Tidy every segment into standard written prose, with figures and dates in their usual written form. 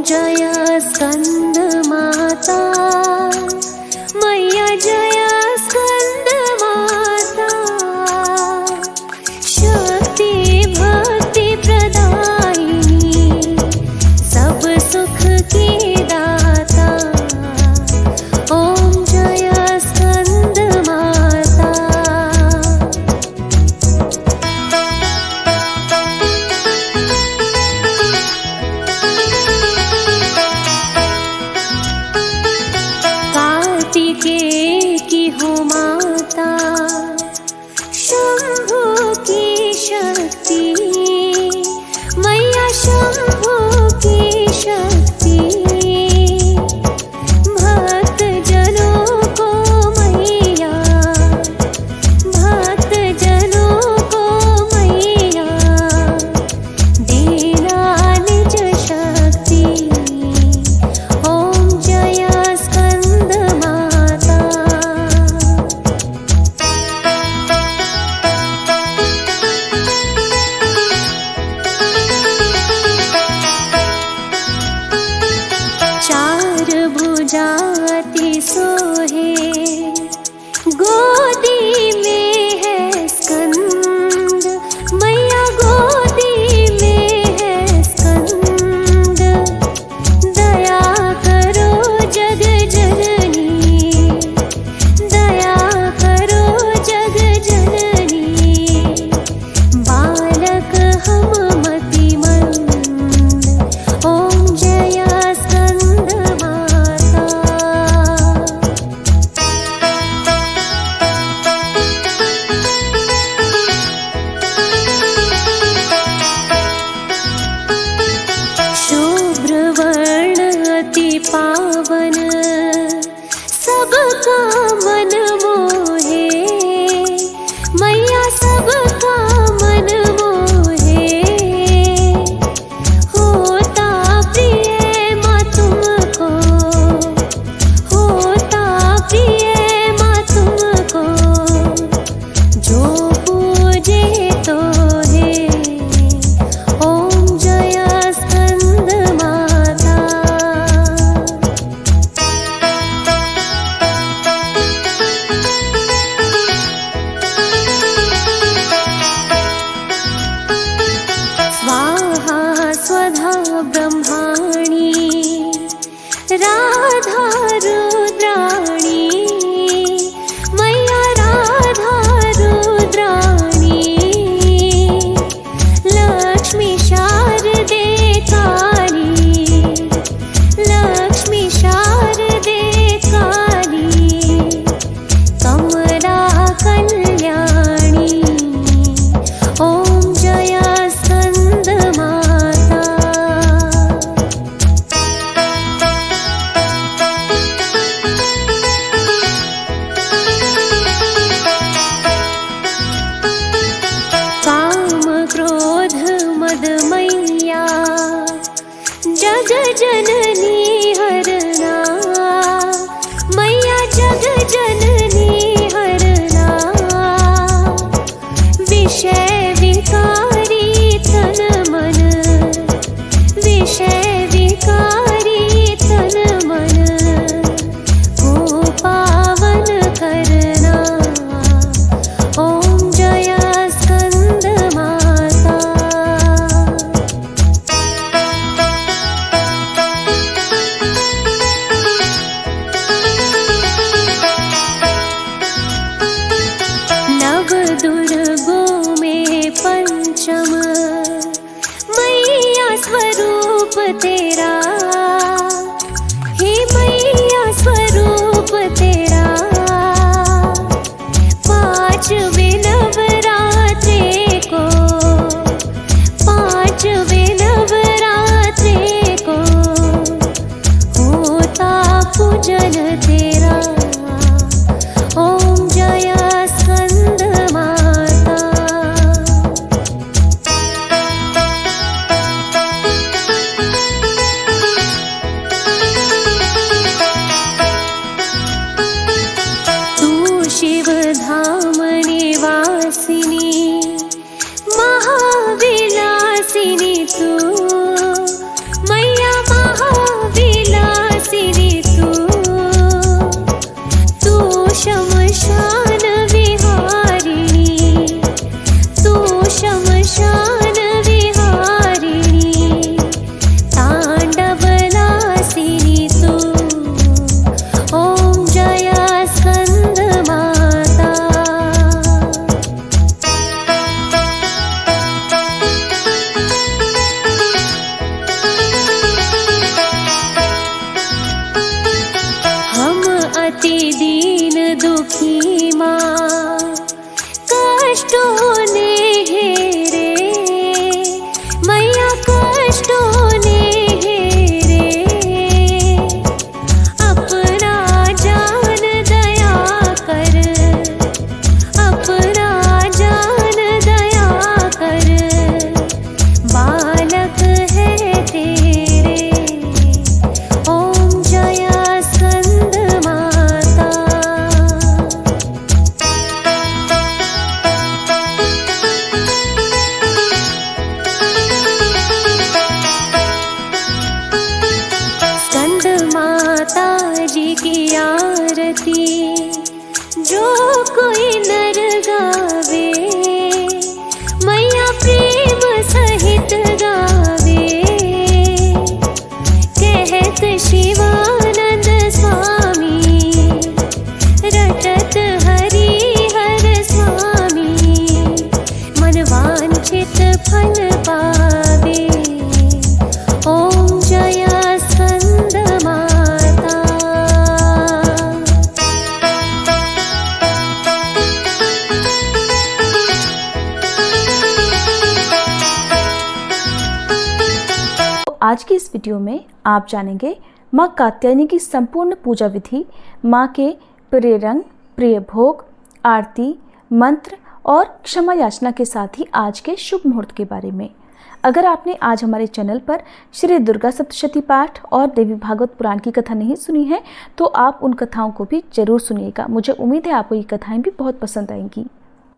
जय स्कंद माता मैया, जय स्कंद माता। शक्ति भक्ति प्रदायिनी, सब सुख की दाता। ओम जय स्कंद माता। कार्तिकेय की हो माता, शंभु की शक्ति मैया, शंभु की शक्ति। भक्त जनों को मैया, भक्त जनों को मैया, देना निज शक्ति। ओम जय स्कंद माता। चार भुजाती सोहे, गोदी में है स्कंद मैया, गोदी में है स्कंद। दया करो जग जननी, दया करो जग जननी। बालक हम मतिमंद, ओम जय स्कंद माता। शुभ्रवर्ण अति पावन, सबका मन मोहे मैया, सबका मन मोहे। होता प्रिय माँ तुमको, होता प्रिय माँ तुमको। जो पूजे तो है, ओम जय स्कंद माता। स्वाहा स्वधा ब्रह्माणी, राधा रुद्राणी मैया, राधा रुद्राणी। लक्ष्मी शारदे काली, लक्ष्मी शारदे काली। कमला कल्याणी, ओम जय स्कंद माता। काम क्रोध मद मैया, जग जननी हरना मैया, जग जननी हरना। विषय विकारी तन मन, विषय विकारी तन मन। को पावन करना, ओम जय स्कंद माता। नव दुर्गों में पंचम मैया, स्वरूप तेरा हे मैया, स्वरूप तेरा। पांचवे नवरात्रे को, पांचवे नवरात्रे को। होता पूजन तेरा, ओम जय स्कंद माता। आज की इस वीडियो में आप जानेंगे माँ कात्यायनी की संपूर्ण पूजा विधि, माँ के प्रिय रंग, प्रिय भोग, आरती, मंत्र और क्षमा याचना के साथ ही आज के शुभ मुहूर्त के बारे में। अगर आपने आज हमारे चैनल पर श्री दुर्गा सप्तशती पाठ और देवी भागवत पुराण की कथा नहीं सुनी है तो आप उन कथाओं को भी जरूर सुनिएगा। मुझे उम्मीद है आपको ये कथाएं भी बहुत पसंद आएंगी।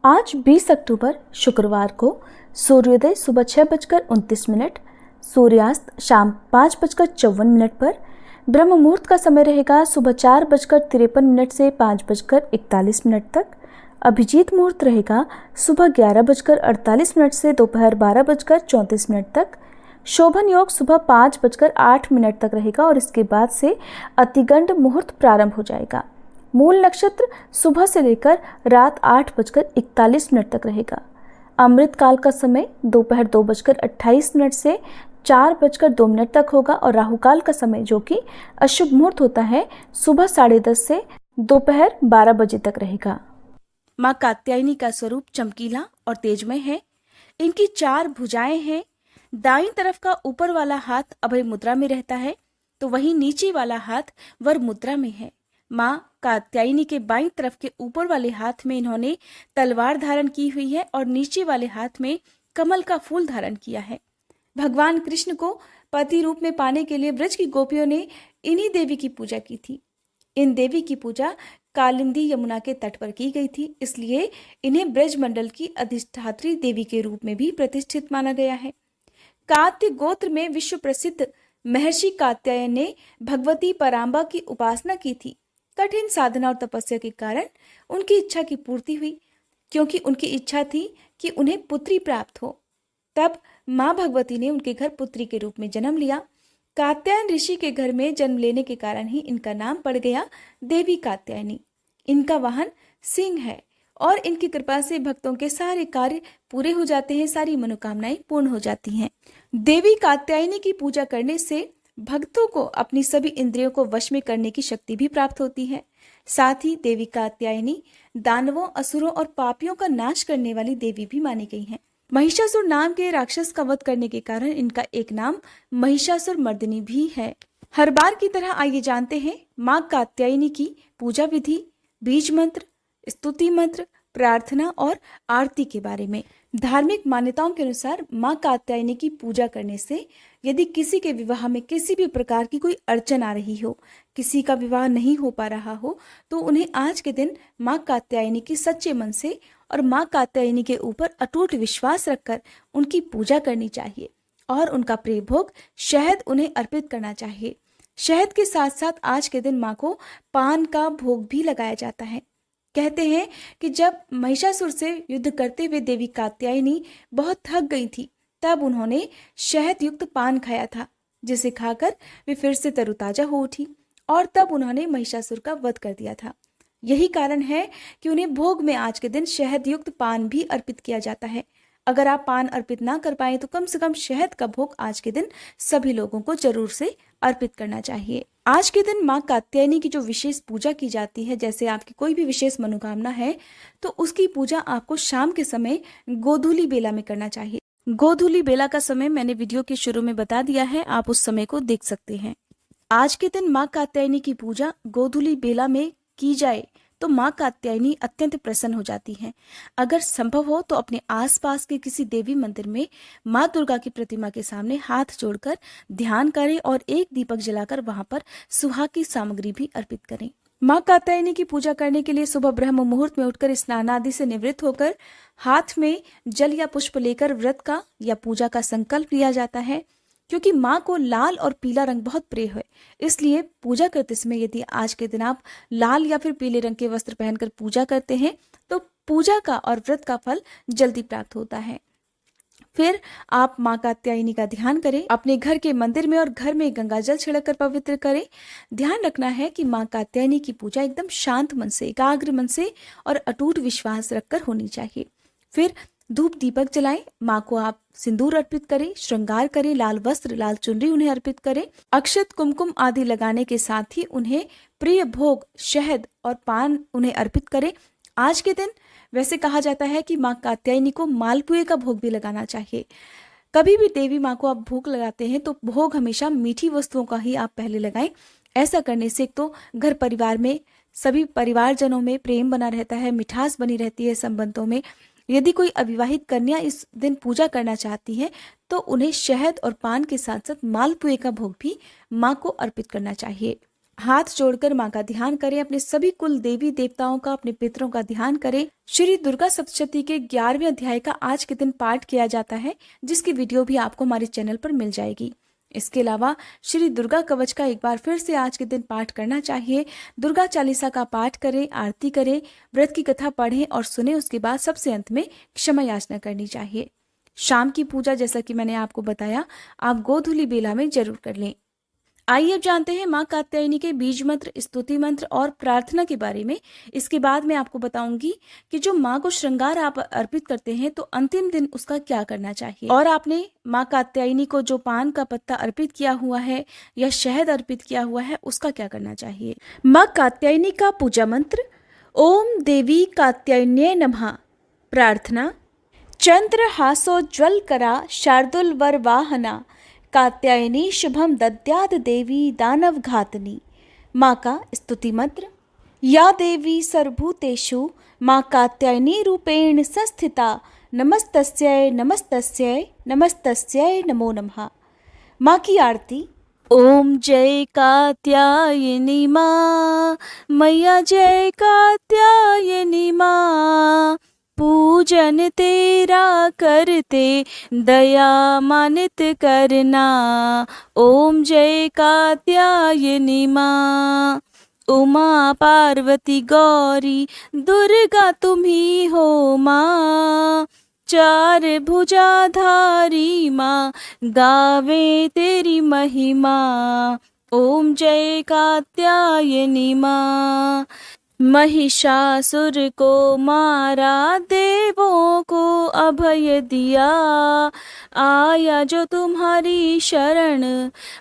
आज 20 अक्टूबर शुक्रवार को सूर्योदय सुबह 6:29, सूर्यास्त शाम 5:54 पर, ब्रह्म मुहूर्त का समय रहेगा सुबह 4:53 से 5:41 तक। अभिजीत मुहूर्त रहेगा सुबह 11:48 से दोपहर 12:34 तक। शोभन योग सुबह 5:08 तक रहेगा और इसके बाद से अतिगंड मुहूर्त प्रारंभ हो जाएगा। मूल नक्षत्र सुबह से लेकर रात 8:41 तक रहेगा। अमृत काल का समय दोपहर 2:28 से 4:02 तक होगा और राहु काल का समय जो कि अशुभ मुहूर्त होता है सुबह 10:30 से दोपहर 12 बजे तक रहेगा। माँ कात्यायनी का स्वरूप चमकीला और तेजमय है। इनकी 4 भुजाएं हैं। दाईं तरफ का ऊपर वाला हाथ अभय मुद्रा में रहता है तो वहीं नीचे वाला हाथ वर मुद्रा में है। माँ कात्यायनी के बाईं तरफ के ऊपर वाले हाथ में इन्होंने तलवार धारण की हुई है और नीचे वाले हाथ में कमल का फूल धारण किया है। भगवान कृष्ण को पति रूप में पाने के लिए ब्रज की गोपियों ने इन्हीं देवी की पूजा की थी। इन देवी की पूजा कालिंदी यमुना के तट पर की गई थी, इसलिए इन्हें ब्रज मंडल की अधिष्ठात्री देवी के रूप में भी प्रतिष्ठित माना गया है। कात्य गोत्र में विश्व प्रसिद्ध महर्षि कात्यायन ने भगवती पराम्बा की उपासना की थी। कठिन साधना और तपस्या के कारण उनकी इच्छा की पूर्ति हुई, क्योंकि उनकी इच्छा थी कि उन्हें पुत्री प्राप्त हो। तब माँ भगवती ने उनके घर पुत्री के रूप में जन्म लिया। कात्यायन ऋषि के घर में जन्म लेने के कारण ही इनका नाम पड़ गया देवी कात्यायनी। इनका वाहन सिंह है और इनकी कृपा से भक्तों के सारे कार्य पूरे हो जाते हैं, सारी मनोकामनाएं पूर्ण हो जाती हैं। देवी कात्यायनी की पूजा करने से भक्तों को अपनी सभी इंद्रियों को वश में करने की शक्ति भी प्राप्त होती है। साथ ही देवी कात्यायनी दानवों, असुरों और पापियों का नाश करने वाली देवी भी मानी गई है। महिषासुर नाम के राक्षस का वध करने के कारण इनका एक नाम महिषासुर मर्दिनी भी है। हर बार की तरह आइए जानते हैं माँ कात्यायनी की पूजा विधि, बीज मंत्र, स्तुति मंत्र, प्रार्थना और आरती के बारे में। धार्मिक मान्यताओं के अनुसार माँ कात्यायनी की पूजा करने से यदि किसी के विवाह में किसी भी प्रकार की कोई अड़चन आ रही हो, किसी का विवाह नहीं हो पा रहा हो, तो उन्हें आज के दिन माँ कात्यायनी की सच्चे मन से और माँ कात्यायनी के ऊपर अटूट विश्वास रखकर उनकी पूजा करनी चाहिए और उनका प्रिय भोग शहद उन्हें अर्पित करना चाहिए। शहद के साथ साथ आज के दिन माँ को पान का भोग भी लगाया जाता है। कहते हैं कि जब महिषासुर से युद्ध करते हुए देवी कात्यायनी बहुत थक गई थी, तब उन्होंने शहद युक्त पान खाया था, जिसे खाकर वे फिर से तरोताजा हो उठी और तब उन्होंने महिषासुर का वध कर दिया था। यही कारण है कि उन्हें भोग में आज के दिन शहद युक्त पान भी अर्पित किया जाता है। अगर आप पान अर्पित ना कर पाए तो कम से कम शहद का भोग आज के दिन सभी लोगों को जरूर से अर्पित करना चाहिए। आज के दिन माँ कात्यायनी की जो विशेष पूजा की जाती है, जैसे आपकी कोई भी विशेष मनोकामना है तो उसकी पूजा आपको शाम के समय गोधूली बेला में करना चाहिए। गोधूली बेला का समय मैंने वीडियो के शुरू में बता दिया है, आप उस समय को देख सकते हैं। आज के दिन माँ कात्यायनी की पूजा गोधूली बेला में की जाए तो माँ कात्यायनी अत्यंत प्रसन्न हो जाती हैं। अगर संभव हो तो अपने आसपास के किसी देवी मंदिर में माँ दुर्गा की प्रतिमा के सामने हाथ जोड़कर ध्यान करें और एक दीपक जलाकर वहां पर सुहाग की सामग्री भी अर्पित करें। माँ कात्यायनी की पूजा करने के लिए सुबह ब्रह्म मुहूर्त में उठकर स्नान आदि से निवृत्त होकर हाथ में जल या पुष्प लेकर व्रत का या पूजा का संकल्प लिया जाता है। क्योंकि माँ को लाल और पीला रंग बहुत प्रिय है, इसलिए पूजा करते समय यदि आज के दिन आप लाल या फिर पीले रंग के वस्त्र पहनकर पूजा करते हैं तो पूजा का और व्रत का फल जल्दी प्राप्त होता है। फिर आप माँ कात्यायनी का ध्यान करें, अपने घर के मंदिर में और घर में गंगा जल छिड़ककर पवित्र करें। ध्यान रखना है कि माँ कात्यायनी की पूजा एकदम शांत मन से, एकाग्र मन से और अटूट विश्वास रखकर होनी चाहिए। फिर धूप दीपक जलाएं, माँ को आप सिंदूर अर्पित करें, श्रृंगार करें, लाल वस्त्र, लाल चुनरी उन्हें अर्पित करें। अक्षत, कुमकुम आदि लगाने के साथ ही उन्हें प्रिय भोग शहद और पान उन्हें अर्पित करें। आज के दिन वैसे कहा जाता है कि माँ कात्यायनी को मालपुए का भोग भी लगाना चाहिए। कभी भी देवी माँ को आप भोग लगाते हैं तो भोग हमेशा मीठी वस्तुओं का ही आप पहले लगाएं। ऐसा करने से एक तो घर परिवार में सभी परिवारजनों में प्रेम बना रहता है, मिठास बनी रहती है संबंधों में। यदि कोई अविवाहित कन्या इस दिन पूजा करना चाहती है तो उन्हें शहद और पान के साथ साथ मालपुए का भोग भी माँ को अर्पित करना चाहिए। हाथ जोड़कर माँ का ध्यान करें, अपने सभी कुल देवी देवताओं का, अपने पितरों का ध्यान करें। श्री दुर्गा सप्तशती के 11वें अध्याय का आज के दिन पाठ किया जाता है, जिसकी वीडियो भी आपको हमारे चैनल पर मिल जाएगी। इसके अलावा श्री दुर्गा कवच का एक बार फिर से आज के दिन पाठ करना चाहिए। दुर्गा चालीसा का पाठ करें, आरती करें, व्रत की कथा पढ़ें और सुने। उसके बाद सबसे अंत में क्षमा याचना करनी चाहिए। शाम की पूजा जैसा कि मैंने आपको बताया, आप गोधूली बेला में जरूर कर लें। आइए अब जानते हैं माँ कात्यायनी के बीज मंत्र, स्तुति मंत्र और प्रार्थना के बारे में। इसके बाद मैं आपको बताऊंगी कि जो माँ को श्रृंगार आप अर्पित करते हैं तो अंतिम दिन उसका क्या करना चाहिए, और आपने माँ कात्यायनी को जो पान का पत्ता अर्पित किया हुआ है या शहद अर्पित किया हुआ है उसका क्या करना चाहिए। माँ कात्यायनी का पूजा मंत्र, ओम देवी कात्यायन्ये नमः। प्रार्थना, चंद्रहासोज्ज्वलकरा शार्दुलवर वाहना कात्यायनी शुभम दद्याद देवी दानव घातनी। माँ का स्तुति मंत्र, या देवी सर्वभूतेषु माँ कात्यायनी रूपेण संस्थिता नमस्तस्यै नमस्तस्यै नमस्तस्यै नमो नमः। माँ की आरती, ओम जय कात्यायनी माँ, मैया जय कात्यायनी माँ। पूजन तेरा करते दया मानित करना, ओम जय कात्यायनी माँ। उमा पार्वती गौरी दुर्गा तुम ही हो माँ, चार भुजाधारी माँ गावे तेरी महिमा, ओम जय कात्यायनी माँ। महिषासुर को मारा, देवों को अभय दिया, आया जो तुम्हारी शरण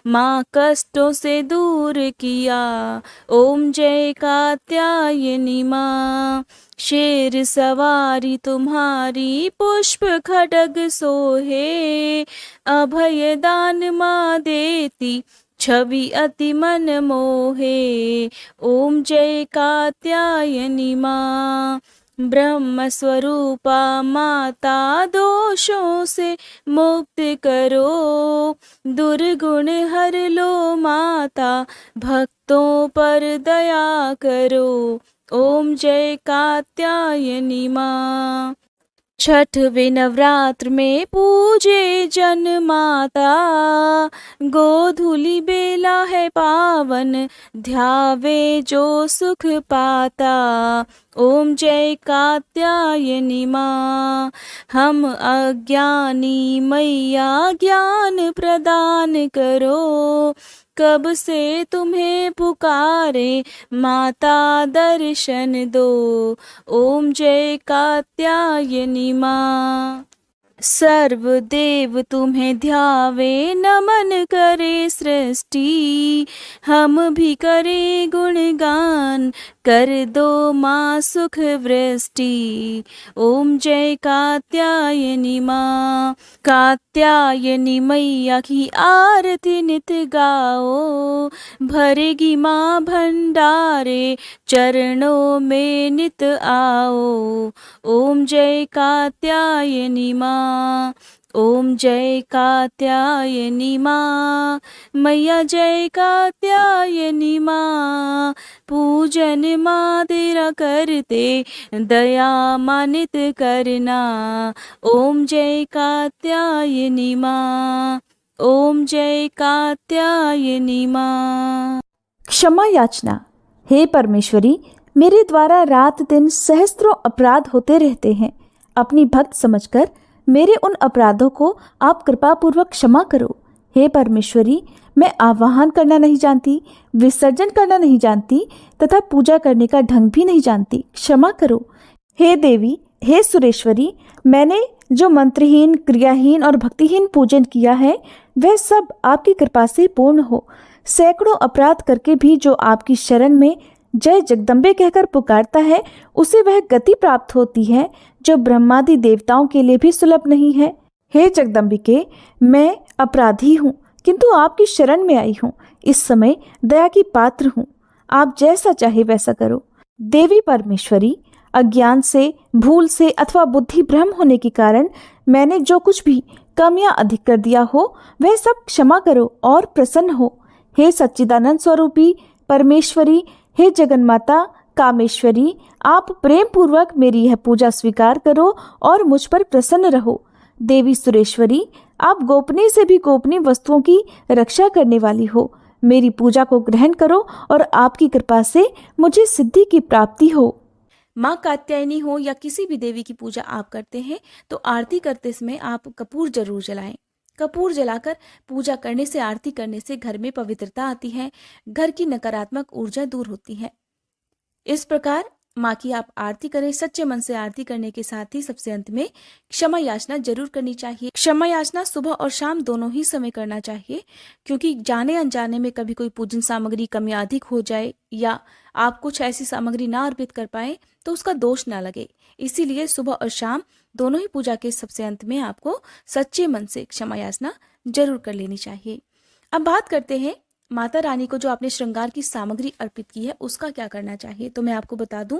माँ कष्टों से दूर किया, ओम जय कात्यायनी माँ। शेर सवारी तुम्हारी पुष्प खड्ग सोहे, अभय दान माँ देती छवि अति मन मोहे, ओम जय कात्यायनी माँ। ब्रह्म स्वरूपा माता दोषों से मुक्त करो, दुर्गुण हर लो माता भक्तों पर दया करो, ओम जय कात्यायनी माँ। छठवें नवरात्र में पूजे जन माता, गोधूली बेला है पावन ध्यावे जो सुख पाता, ओम जय कात्यायनी माँ। हम अज्ञानी मैया ज्ञान प्रदान करो, कब से तुम्हें पुकारे माता दर्शन दो, ओम जय कात्यायनी माँ। सर्वदेव तुम्हें ध्यावे नमन करे सृष्टि, हम भी करे गुणगान कर दो माँ सुख वृष्टि, ओम जय कात्यायनी माँ। कात्यायनी मैया की आरती नित गाओ, भरेगी माँ भंडारे चरणों में नित आओ, ओम जय कात्यायनी माँ। ओम जय कात्यायनी माँ, मैया जय कात्यायनी माँ। पूजन माँ तेरा करते दया मानित करना, ओम जय कात्यायनी माँ, ओम जय कात्यायनी माँ। क्षमा याचना, हे परमेश्वरी, मेरे द्वारा रात दिन सहस्त्रों अपराध होते रहते हैं। अपनी भक्त समझकर मेरे उन अपराधों को आप कृपा पूर्वक क्षमा करो। हे परमेश्वरी, मैं आवाहन करना नहीं जानती, विसर्जन करना नहीं जानती तथा पूजा करने का ढंग भी नहीं जानती, क्षमा करो। हे देवी, हे सुरेश्वरी, मैंने जो मंत्रहीन, क्रियाहीन और भक्तिहीन पूजन किया है वह सब आपकी कृपा से पूर्ण हो। सैकड़ों अपराध करके भी जो आपकी शरण में जय जगदम्बे कहकर पुकारता है उसे वह गति प्राप्त होती है जो ब्रह्मादि देवताओं के लिए भी सुलभ नहीं है। हे जगदम्बिके, मैं अपराधी हूँ, किंतु आपकी शरण में आई हूँ। इस समय दया की पात्र हूँ, आप जैसा चाहे वैसा करो। देवी परमेश्वरी, अज्ञान से, भूल से अथवा बुद्धि भ्रम होने के कारण मैंने जो कुछ भी कमियां अधिक कर दिया हो वह सब क्षमा करो और प्रसन्न हो। हे सच्चिदानंद स्वरूपी परमेश्वरी, हे जगन्माता कामेश्वरी, आप प्रेम पूर्वक मेरी यह पूजा स्वीकार करो और मुझ पर प्रसन्न रहो। देवी सुरेश्वरी, आप गोपनीय से भी गोपनीय वस्तुओं की रक्षा करने वाली हो। मेरी पूजा को ग्रहण करो और आपकी कृपा से मुझे सिद्धि की प्राप्ति हो। माँ कात्यायनी हो या किसी भी देवी की पूजा आप करते हैं तो आरती करते समय आप कपूर जरूर जलाएं। कपूर जलाकर पूजा करने से, आरती करने से घर में पवित्रता आती है, घर की नकारात्मक ऊर्जा दूर होती है। इस प्रकार माँ की आप आरती करें। सच्चे मन से आरती करने के साथ ही सबसे अंत में क्षमा याचना जरूर करनी चाहिए। क्षमा याचना सुबह और शाम दोनों ही समय करना चाहिए, क्योंकि जाने अनजाने में कभी कोई पूजन सामग्री कमी अधिक हो जाए या आप कुछ ऐसी सामग्री ना अर्पित कर पाए तो उसका दोष ना लगे। इसीलिए सुबह और शाम दोनों ही पूजा के सबसे अंत में आपको सच्चे मन से क्षमा याचना जरूर कर लेनी चाहिए। अब बात करते हैं माता रानी को जो आपने श्रृंगार की सामग्री अर्पित की है उसका क्या करना चाहिए। तो मैं आपको बता दूं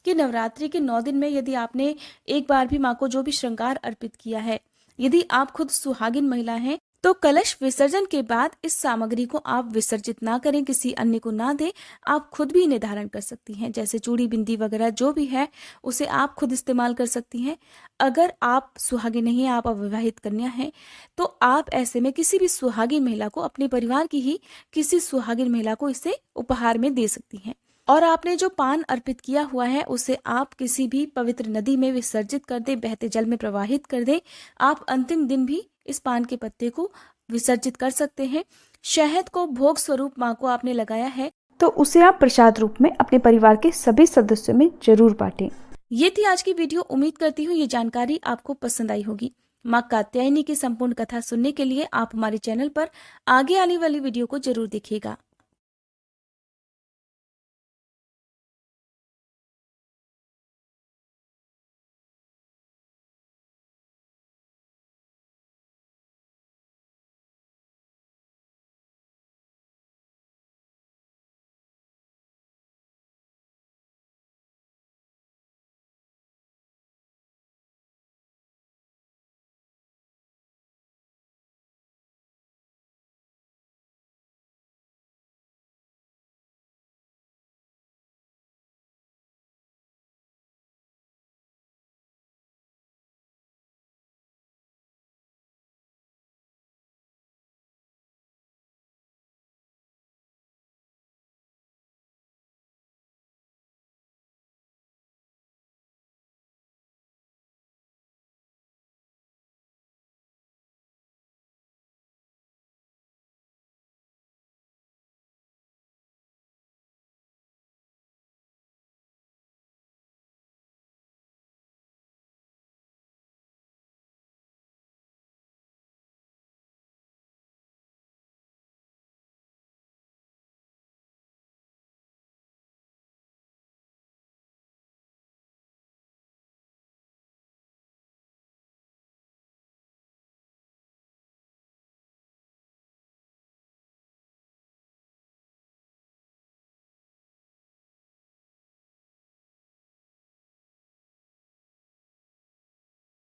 कि नवरात्रि के 9 दिन में यदि आपने एक बार भी माँ को जो भी श्रृंगार अर्पित किया है, यदि आप खुद सुहागिन महिला हैं तो कलश विसर्जन के बाद इस सामग्री को आप विसर्जित ना करें, किसी अन्य को ना दें। आप खुद भी इन्हें धारण कर सकती हैं, जैसे चूड़ी बिंदी वगैरह जो भी है उसे आप खुद इस्तेमाल कर सकती हैं। अगर आप सुहागिन नहीं हैं, आप अविवाहित कन्या हैं, तो आप ऐसे में किसी भी सुहागिन महिला को, अपने परिवार की ही किसी सुहागिन महिला को इसे उपहार में दे सकती हैं। और आपने जो पान अर्पित किया हुआ है उसे आप किसी भी पवित्र नदी में विसर्जित कर दें, बहते जल में प्रवाहित कर दें। आप अंतिम दिन भी इस पान के पत्ते को विसर्जित कर सकते हैं। शहद को भोग स्वरूप माँ को आपने लगाया है तो उसे आप प्रसाद रूप में अपने परिवार के सभी सदस्यों में जरूर बांटें। ये थी आज की वीडियो। उम्मीद करती हूँ ये जानकारी आपको पसंद आई होगी। माँ कात्यायनी की संपूर्ण कथा सुनने के लिए आप हमारे चैनल पर आगे आने वाली वीडियो को जरूर देखिएगा।